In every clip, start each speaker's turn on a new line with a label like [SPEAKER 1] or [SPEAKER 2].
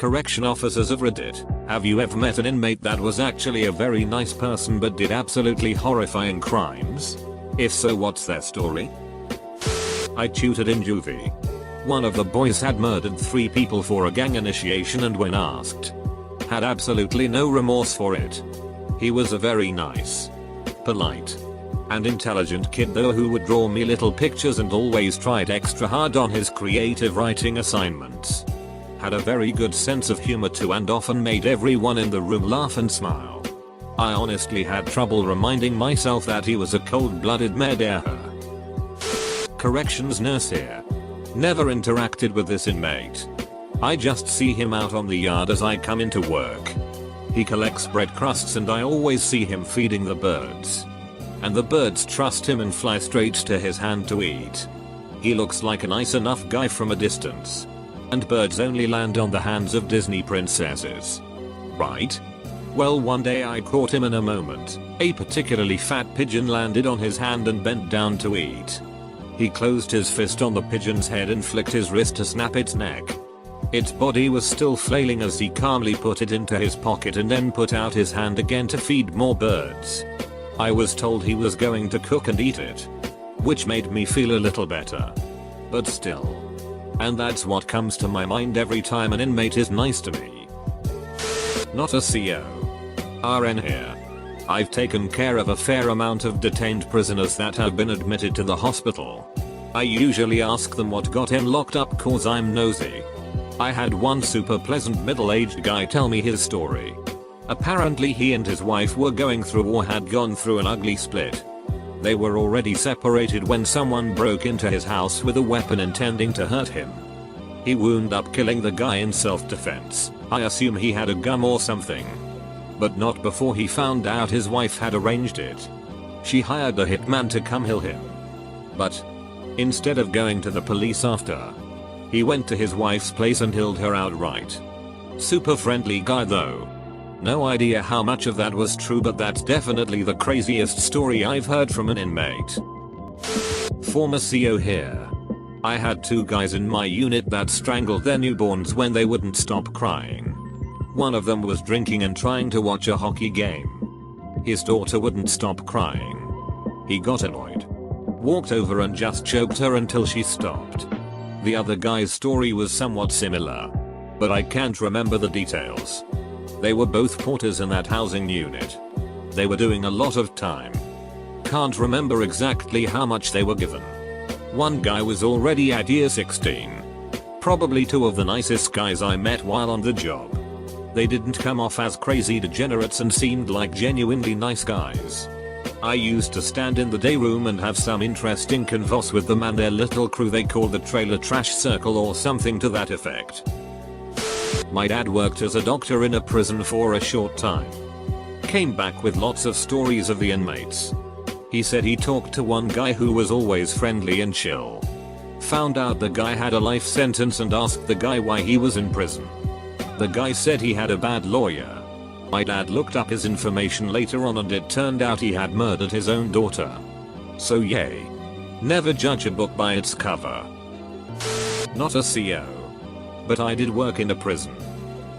[SPEAKER 1] Correction officers of Reddit, have you ever met an inmate that was actually a very nice person but did absolutely horrifying crimes? If so, what's their story? I tutored in juvie. One of the boys had murdered 3 people for a gang initiation and when asked, had absolutely no remorse for it. He was a very nice, polite, and intelligent kid though who would draw me little pictures and always tried extra hard on his creative writing assignments. Had a very good sense of humor too and often made everyone in the room laugh and smile. I honestly had trouble reminding myself that he was a cold-blooded murderer. Corrections nurse here. Never interacted with this inmate. I just see him out on the yard as I come into work. He collects bread crusts and I always see him feeding the birds. And the birds trust him and fly straight to his hand to eat. He looks like a nice enough guy from a distance. And birds only land on the hands of Disney princesses. Right? Well, one day I caught him in a moment. A particularly fat pigeon landed on his hand and bent down to eat. He closed his fist on the pigeon's head and flicked his wrist to snap its neck. Its body was still flailing as he calmly put it into his pocket and then put out his hand again to feed more birds. I was told he was going to cook and eat it, which made me feel a little better. But still. And that's what comes to my mind every time an inmate is nice to me. Not a CO. RN here. I've taken care of a fair amount of detained prisoners that have been admitted to the hospital. I usually ask them what got him locked up cause I'm nosy. I had one super pleasant middle-aged guy tell me his story. Apparently he and his wife were going through or had gone through an ugly split. They were already separated when someone broke into his house with a weapon intending to hurt him. He wound up killing the guy in self-defense. I assume he had a gun or something. But not before he found out his wife had arranged it. She hired a hitman to come kill him. But instead of going to the police after, he went to his wife's place and killed her outright. Super friendly guy though. No idea how much of that was true, but that's definitely the craziest story I've heard from an inmate. Former CO here. I had 2 guys in my unit that strangled their newborns when they wouldn't stop crying. One of them was drinking and trying to watch a hockey game. His daughter wouldn't stop crying. He got annoyed, walked over and just choked her until she stopped. The other guy's story was somewhat similar, but I can't remember the details. They were both porters in that housing unit. They were doing a lot of time. Can't remember exactly how much they were given. One guy was already at year 16. Probably 2 of the nicest guys I met while on the job. They didn't come off as crazy degenerates and seemed like genuinely nice guys. I used to stand in the day room and have some interesting convos with them and their little crew they called the trailer trash circle or something to that effect. My dad worked as a doctor in a prison for a short time. Came back with lots of stories of the inmates. He said he talked to one guy who was always friendly and chill. Found out the guy had a life sentence and asked the guy why he was in prison. The guy said he had a bad lawyer. My dad looked up his information later on and it turned out he had murdered his own daughter. So yay. Never judge a book by its cover. Not a CO. But I did work in a prison.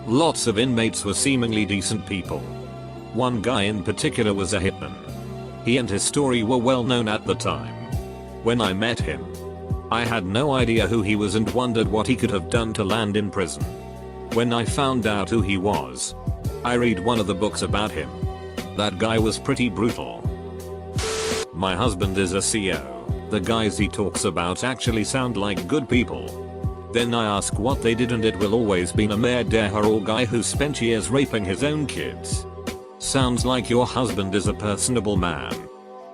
[SPEAKER 1] Lots of inmates were seemingly decent people. One guy in particular was a hitman. He and his story were well known at the time. When I met him, I had no idea who he was and wondered what he could have done to land in prison. When I found out who he was, I read one of the books about him. That guy was pretty brutal. My husband is a CO. The guys he talks about actually sound like good people. Then I ask what they did and it will always be a murderer or guy who spent years raping his own kids. Sounds like your husband is a personable man.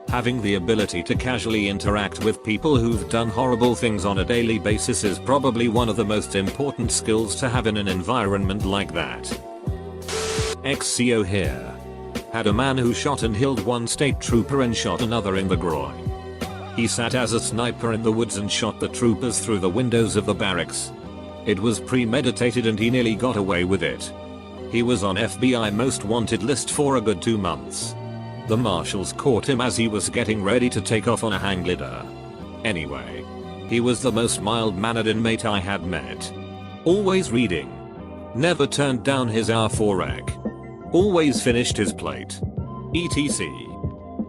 [SPEAKER 1] Having the ability to casually interact with people who've done horrible things on a daily basis is probably one of the most important skills to have in an environment like that. Ex-CO here. Had a man who shot and killed one state trooper and shot another in the groin. He sat as a sniper in the woods and shot the troopers through the windows of the barracks. It was premeditated and he nearly got away with it. He was on FBI most wanted list for a good 2 months. The marshals caught him as he was getting ready to take off on a hang glider. Anyway, he was the most mild-mannered inmate I had met. Always reading. Never turned down his hour for rec. Always finished his plate. etc.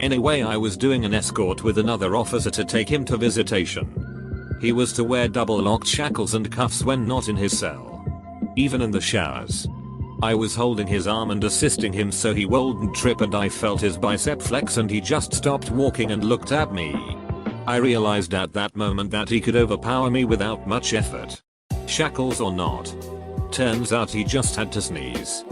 [SPEAKER 1] Anyway, I was doing an escort with another officer to take him to visitation. He was to wear double locked shackles and cuffs when not in his cell. Even in the showers. I was holding his arm and assisting him so he wouldn't trip, and I felt his bicep flex and he just stopped walking and looked at me. I realized at that moment that he could overpower me without much effort. Shackles or not. Turns out he just had to sneeze.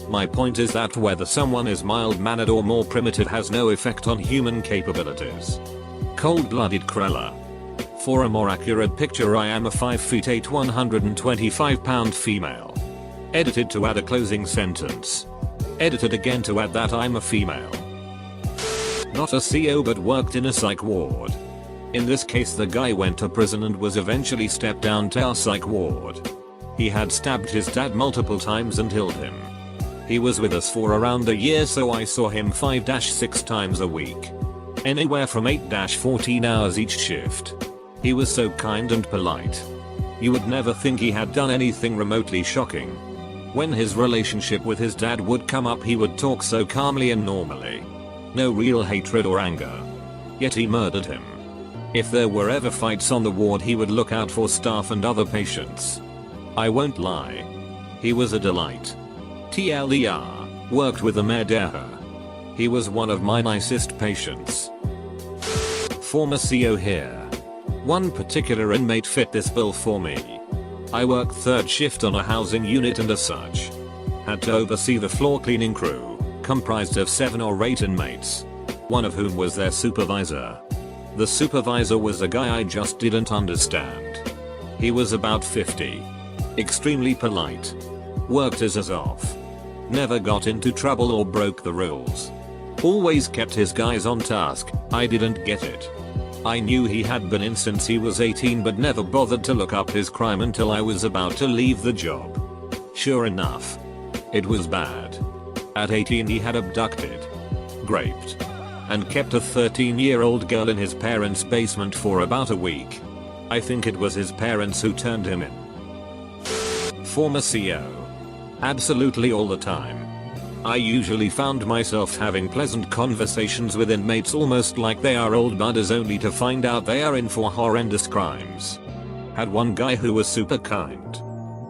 [SPEAKER 1] My point is that whether someone is mild-mannered or more primitive has no effect on human capabilities. Cold-blooded Krella. For a more accurate picture, I am a 5'8", 125-pound female. Edited to add a closing sentence. Edited again to add that I'm a female. Not a CO but worked in a psych ward. In this case the guy went to prison and was eventually stepped down to our psych ward. He had stabbed his dad multiple times and killed him. He was with us for around a year, so I saw him 5-6 times a week. Anywhere from 8-14 hours each shift. He was so kind and polite. You would never think he had done anything remotely shocking. When his relationship with his dad would come up, he would talk so calmly and normally. No real hatred or anger. Yet he murdered him. If there were ever fights on the ward, he would look out for staff and other patients. I won't lie. He was a delight. TLDR, worked with the murderer. He was one of my nicest patients. Former CO here. One particular inmate fit this bill for me. I worked third shift on a housing unit and as such had to oversee the floor cleaning crew, comprised of 7 or 8 inmates, one of whom was their supervisor. The supervisor was a guy I just didn't understand. He was about 50. Extremely polite. Worked his ass off. Never got into trouble or broke the rules. Always kept his guys on task. I didn't get it. I knew he had been in since he was 18 but never bothered to look up his crime until I was about to leave the job. Sure enough. It was bad. At 18 he had abducted, raped, and kept a 13-year-old girl in his parents' basement for about a week. I think it was his parents who turned him in. Former CO. Absolutely all the time. I usually found myself having pleasant conversations with inmates almost like they are old buddies, only to find out they are in for horrendous crimes. Had one guy who was super kind.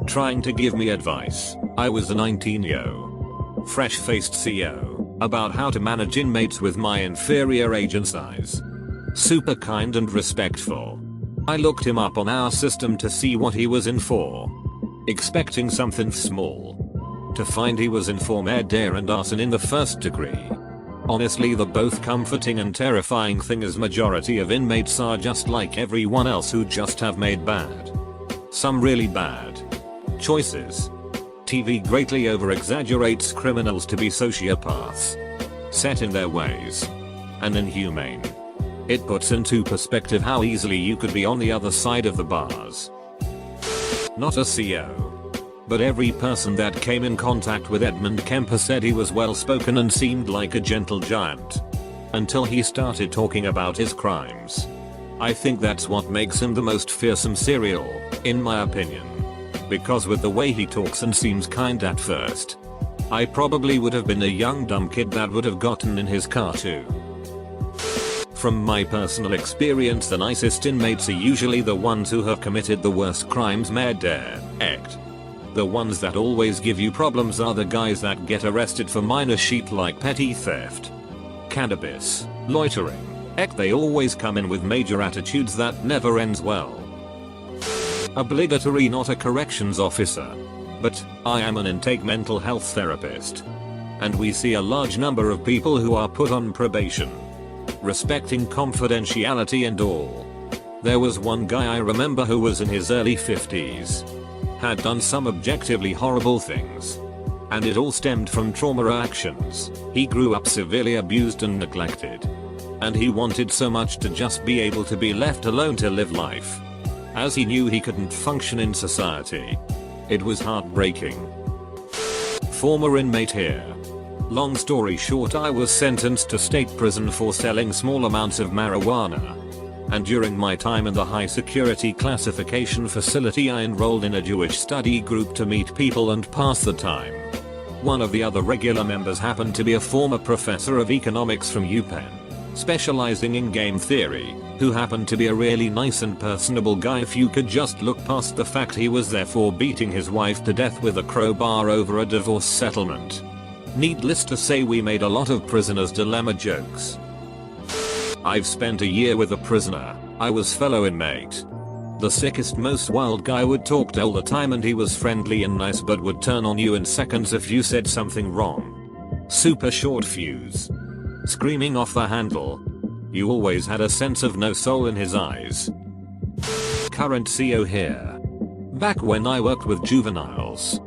[SPEAKER 1] Trying to give me advice. I was a 19-year-old fresh-faced CO, about how to manage inmates with my inferior age and size. Super kind and respectful. I looked him up on our system to see what he was in for. Expecting something small. To find he was in for murder and arson in the first degree. Honestly, the both comforting and terrifying thing is majority of inmates are just like everyone else who just have made bad. Some really bad choices. TV greatly over-exaggerates criminals to be sociopaths. Set in their ways. And inhumane. It puts into perspective how easily you could be on the other side of the bars. Not a CO. But every person that came in contact with Edmund Kemper said he was well spoken and seemed like a gentle giant. Until he started talking about his crimes. I think that's what makes him the most fearsome serial, in my opinion. Because with the way he talks and seems kind at first, I probably would have been a young dumb kid that would have gotten in his car too. From my personal experience, the nicest inmates are usually the ones who have committed the worst crimes. Murder, act. The ones that always give you problems are the guys that get arrested for minor shit like petty theft, cannabis, loitering. They always come in with major attitudes that never ends well. Obligatory, not a corrections officer. But I am an intake mental health therapist. And we see a large number of people who are put on probation. Respecting confidentiality and all. There was one guy I remember who was in his early 50s. Had done some objectively horrible things. And it all stemmed from trauma reactions. He grew up severely abused and neglected. And he wanted so much to just be able to be left alone to live life. As he knew he couldn't function in society. It was heartbreaking. Former inmate here. Long story short, I was sentenced to state prison for selling small amounts of marijuana. And during my time in the high security classification facility I enrolled in a Jewish study group to meet people and pass the time. One of the other regular members happened to be a former professor of economics from UPenn, specializing in game theory, who happened to be a really nice and personable guy if you could just look past the fact he was therefore beating his wife to death with a crowbar over a divorce settlement. Needless to say we made a lot of prisoner's dilemma jokes. I've spent a year with a prisoner. I was fellow inmate. The sickest, most wild guy would talk all the time and he was friendly and nice but would turn on you in seconds if you said something wrong. Super short fuse. Screaming off the handle. You always had a sense of no soul in his eyes. Current CO here. Back when I worked with juveniles,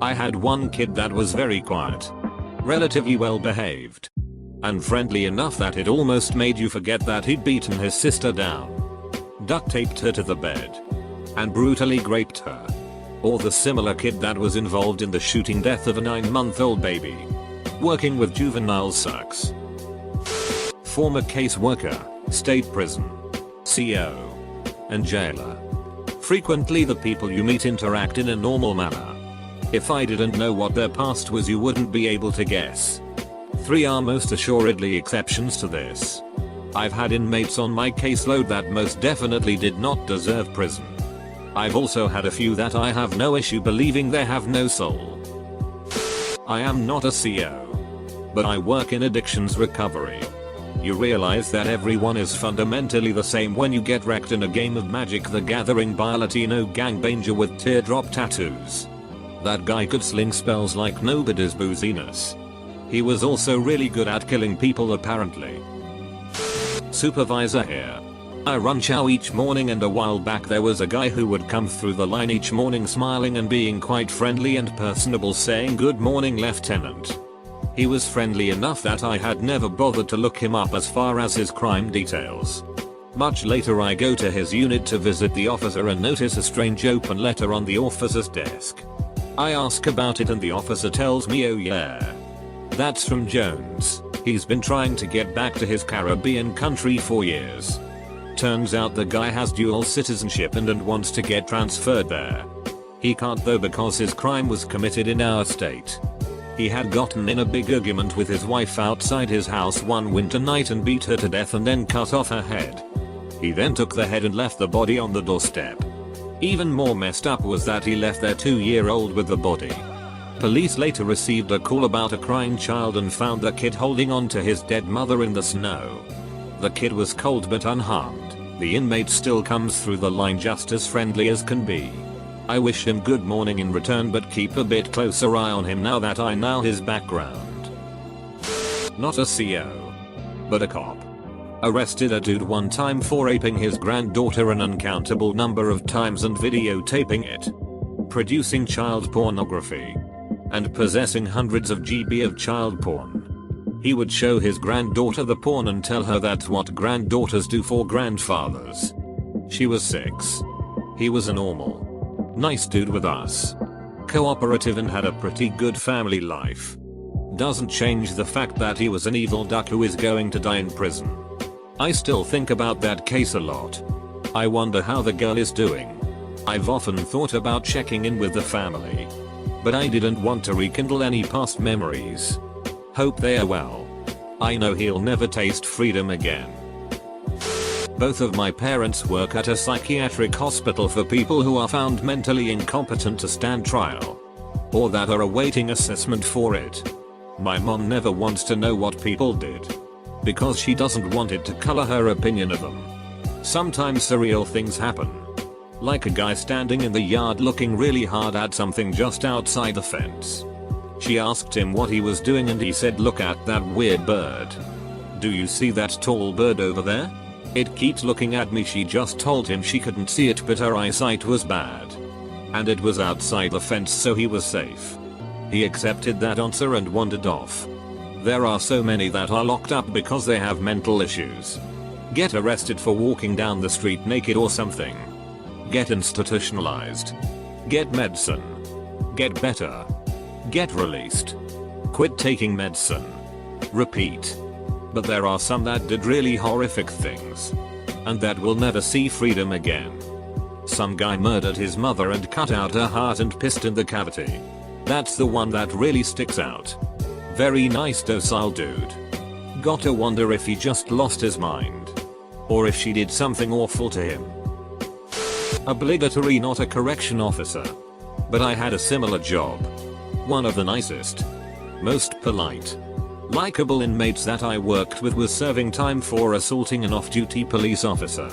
[SPEAKER 1] I had one kid that was very quiet, relatively well behaved, and friendly enough that it almost made you forget that he'd beaten his sister down, duct taped her to the bed, and brutally raped her. Or the similar kid that was involved in the shooting death of a 9-month-old baby. Working with juveniles sucks. Former caseworker, state prison, CO, and jailer. Frequently the people you meet interact in a normal manner. If I didn't know what their past was you wouldn't be able to guess. 3 are most assuredly exceptions to this. I've had inmates on my caseload that most definitely did not deserve prison. I've also had a few that I have no issue believing they have no soul. I am not a CO, but I work in addictions recovery. You realize that everyone is fundamentally the same when you get wrecked in a game of Magic the Gathering by a Latino gangbanger with teardrop tattoos. That guy could sling spells like nobody's booziness. He was also really good at killing people apparently. Supervisor here. I run chow each morning and a while back there was a guy who would come through the line each morning smiling and being quite friendly and personable saying good morning lieutenant. He was friendly enough that I had never bothered to look him up as far as his crime details. Much later I go to his unit to visit the officer and notice a strange open letter on the officer's desk. I ask about it and the officer tells me oh yeah, that's from Jones. He's been trying to get back to his Caribbean country for years. Turns out the guy has dual citizenship and wants to get transferred there. He can't though because his crime was committed in our state. He had gotten in a big argument with his wife outside his house one winter night and beat her to death and then cut off her head. He then took the head and left the body on the doorstep. Even more messed up was that he left their 2-year-old with the body. Police later received a call about a crying child and found the kid holding on to his dead mother in the snow. The kid was cold but unharmed. The inmate still comes through the line just as friendly as can be. I wish him good morning in return but keep a bit closer eye on him now that I know his background. Not a CO, but a cop. Arrested a dude one time for raping his granddaughter an uncountable number of times and videotaping it, producing child pornography, and possessing hundreds of GB of child porn. He would show his granddaughter the porn and tell her that's what granddaughters do for grandfathers. She was 6. He was a normal, nice dude with us. Cooperative and had a pretty good family life. Doesn't change the fact that he was an evil duck who is going to die in prison. I still think about that case a lot. I wonder how the girl is doing. I've often thought about checking in with the family, but I didn't want to rekindle any past memories. Hope they are well. I know he'll never taste freedom again. Both of my parents work at a psychiatric hospital for people who are found mentally incompetent to stand trial, or that are awaiting assessment for it. My mom never wants to know what people did, because she doesn't want it to color her opinion of them. Sometimes surreal things happen. Like a guy standing in the yard looking really hard at something just outside the fence. She asked him what he was doing and he said, "Look at that weird bird. Do you see that tall bird over there? It keeps looking at me." She just told him she couldn't see it but her eyesight was bad. And it was outside the fence so he was safe. He accepted that answer and wandered off. There are so many that are locked up because they have mental issues. Get arrested for walking down the street naked or something. Get institutionalized. Get medicine. Get better. Get released. Quit taking medicine. Repeat. But there are some that did really horrific things. and that will never see freedom again. Some guy murdered his mother and cut out her heart and pissed in the cavity. That's the one that really sticks out. Very nice docile dude. Gotta wonder if he just lost his mind. Or if she did something awful to him. Obligatory, not a correction officer. But I had a similar job. One of the nicest, most polite, likable inmates that I worked with was serving time for assaulting an off-duty police officer.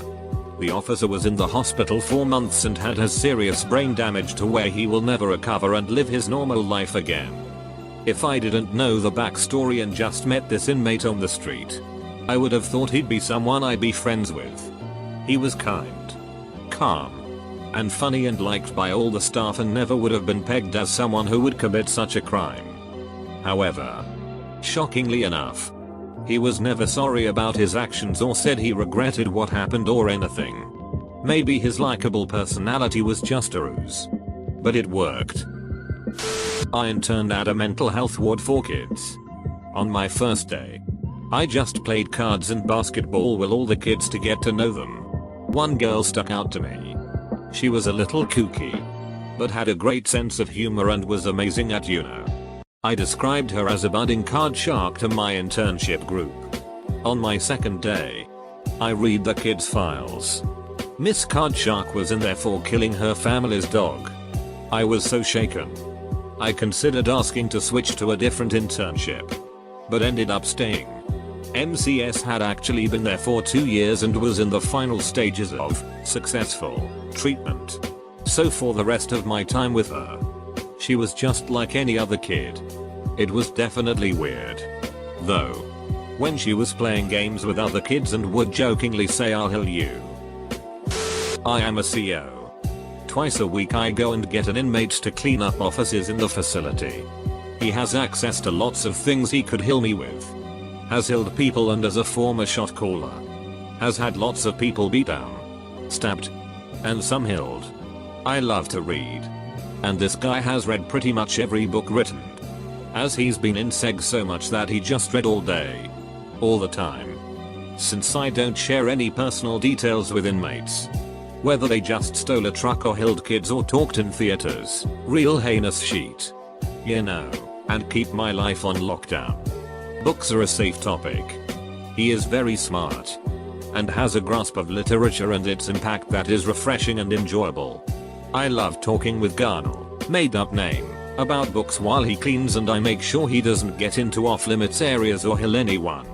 [SPEAKER 1] The officer was in the hospital for months and had serious brain damage to where he will never recover and live his normal life again. If I didn't know the backstory and just met this inmate on the street, I would have thought he'd be someone I'd be friends with. He was kind, calm, and funny and liked by all the staff and never would have been pegged as someone who would commit such a crime. However, shockingly enough, he was never sorry about his actions or said he regretted what happened or anything. Maybe his likable personality was just a ruse. But it worked. I interned at a mental health ward for kids. On my first day, I just played cards and basketball with all the kids to get to know them. One girl stuck out to me. She was a little kooky, but had a great sense of humor and was amazing at I described her as a budding card shark to my internship group. On my second day, I read the kids' files. Miss Card Shark was in there for killing her family's dog. I was so shaken. I considered asking to switch to a different internship, but ended up staying. MCS had actually been there for 2 years and was in the final stages of successful treatment. So for the rest of my time with her, she was just like any other kid. It was definitely weird, though, when she was playing games with other kids and would jokingly say "I'll heal you." I am a CO. Twice a week I go and get an inmate to clean up offices in the facility. He has access to lots of things he could heal me with. Has healed people and as a former shot caller, has had lots of people beat down, stabbed, and some healed. I love to read. And this guy has read pretty much every book written. As he's been in seg so much that he just read all day. All the time. Since I don't share any personal details with inmates. Whether they just stole a truck or held kids or talked in theaters. Real heinous shit. You know. And keep my life on lockdown. Books are a safe topic. He is very smart. And has a grasp of literature and its impact that is refreshing and enjoyable. I love talking with Garnell, made up name, about books while he cleans and I make sure he doesn't get into off-limits areas or heal anyone.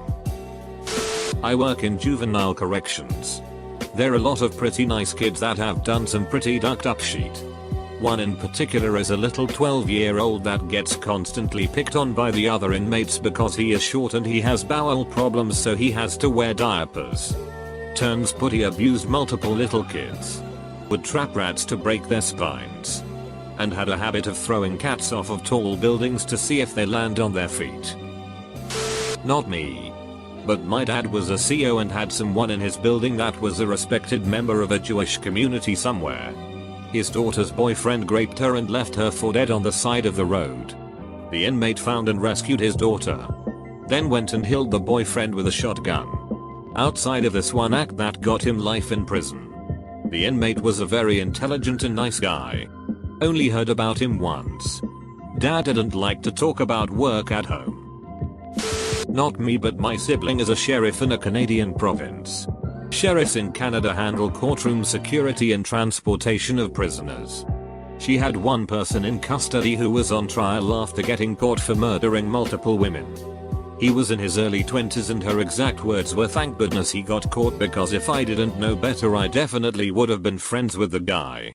[SPEAKER 1] I work in juvenile corrections. There are a lot of pretty nice kids that have done some pretty ducked up shit. One in particular is a little 12-year-old that gets constantly picked on by the other inmates because he is short and he has bowel problems so he has to wear diapers. Turns putty abused multiple little kids. Would trap rats to break their spines. And had a habit of throwing cats off of tall buildings to see if they land on their feet. Not me. But my dad was a CO and had someone in his building that was a respected member of a Jewish community somewhere. His daughter's boyfriend raped her and left her for dead on the side of the road. The inmate found and rescued his daughter. Then went and killed the boyfriend with a shotgun. Outside of this one act that got him life in prison. The inmate was a very intelligent and nice guy. Only heard about him once. Dad didn't like to talk about work at home. Not me, but my sibling is a sheriff in a Canadian province. Sheriffs in Canada handle courtroom security and transportation of prisoners. She had one person in custody who was on trial after getting caught for murdering multiple women. He was in his early 20s and her exact words were, "Thank goodness he got caught because if I didn't know better I definitely would have been friends with the guy."